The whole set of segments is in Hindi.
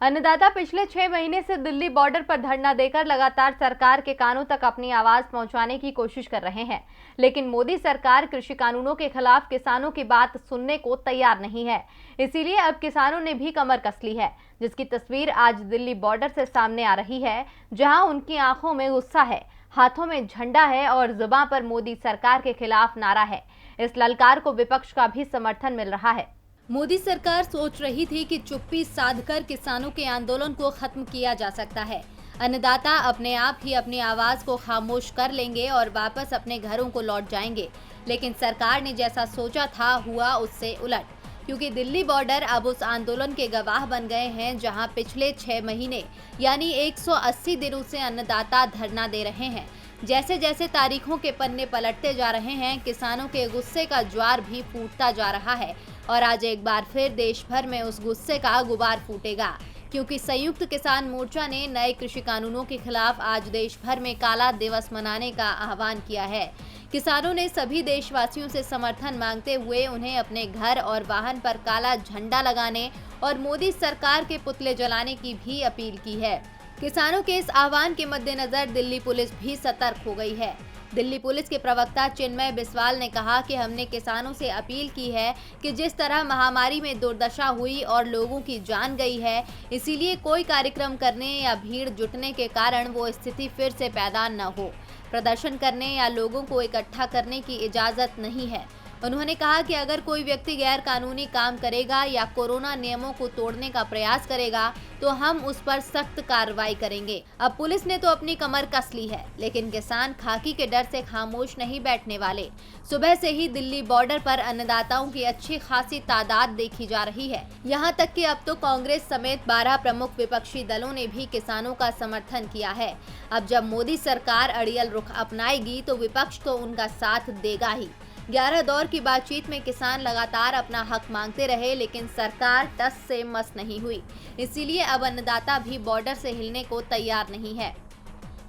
अन्नदाता पिछले 6 महीने से दिल्ली बॉर्डर पर धरना देकर लगातार सरकार के कानों तक अपनी आवाज पहुंचाने की कोशिश कर रहे हैं, लेकिन मोदी सरकार कृषि कानूनों के खिलाफ किसानों की बात सुनने को तैयार नहीं है। इसीलिए अब किसानों ने भी कमर कस ली है, जिसकी तस्वीर आज दिल्ली बॉर्डर से सामने आ रही है, जहां उनकी आंखों में गुस्सा है, हाथों में झंडा है और जुबान पर मोदी सरकार के खिलाफ नारा है। इस ललकार को विपक्ष का भी समर्थन मिल रहा है। मोदी सरकार सोच रही थी कि चुप्पी साधकर किसानों के आंदोलन को खत्म किया जा सकता है। अन्नदाता अपने आप ही अपनी आवाज को खामोश कर लेंगे और वापस अपने घरों को लौट जाएंगे, लेकिन सरकार ने जैसा सोचा था हुआ उससे उलट, क्योंकि दिल्ली बॉर्डर अब उस आंदोलन के गवाह बन गए हैं जहां पिछले 6 महीने यानी 180 दिनों से अन्नदाता धरना दे रहे हैं। जैसे जैसे तारीखों के पन्ने पलटते जा रहे हैं, किसानों के गुस्से का ज्वार भी फूटता जा रहा है और आज एक बार फिर देश भर में उस गुस्से का गुबार फूटेगा, क्योंकि संयुक्त किसान मोर्चा ने नए कृषि कानूनों के खिलाफ आज देश भर में काला दिवस मनाने का आह्वान किया है। किसानों ने सभी देशवासियों से समर्थन मांगते हुए उन्हें अपने घर और वाहन पर काला झंडा लगाने और मोदी सरकार के पुतले जलाने की भी अपील की है। किसानों के इस आह्वान के मद्देनजर दिल्ली पुलिस भी सतर्क हो गई है। दिल्ली पुलिस के प्रवक्ता चिन्मय बिस्वाल ने कहा कि हमने किसानों से अपील की है कि जिस तरह महामारी में दुर्दशा हुई और लोगों की जान गई है, इसीलिए कोई कार्यक्रम करने या भीड़ जुटने के कारण वो स्थिति फिर से पैदा न हो। प्रदर्शन करने या लोगों को इकट्ठा करने की इजाजत नहीं है। उन्होंने कहा कि अगर कोई व्यक्ति गैर कानूनी काम करेगा या कोरोना नियमों को तोड़ने का प्रयास करेगा तो हम उस पर सख्त कार्रवाई करेंगे। अब पुलिस ने तो अपनी कमर कस ली है, लेकिन किसान खाकी के डर से खामोश नहीं बैठने वाले। सुबह से ही दिल्ली बॉर्डर पर अन्नदाताओं की अच्छी खासी तादाद देखी जा रही है। यहाँ तक कि अब तो कांग्रेस समेत 12 प्रमुख विपक्षी दलों ने भी किसानों का समर्थन किया है। अब जब मोदी सरकार अड़ियल रुख अपनाएगी तो विपक्ष तो उनका साथ देगा ही। 11 दौर की बातचीत में किसान लगातार अपना हक मांगते रहे, लेकिन सरकार टस से मस नहीं हुई। इसीलिए अब अन्नदाता भी बॉर्डर से हिलने को तैयार नहीं है।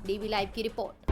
डीवी लाइव की रिपोर्ट।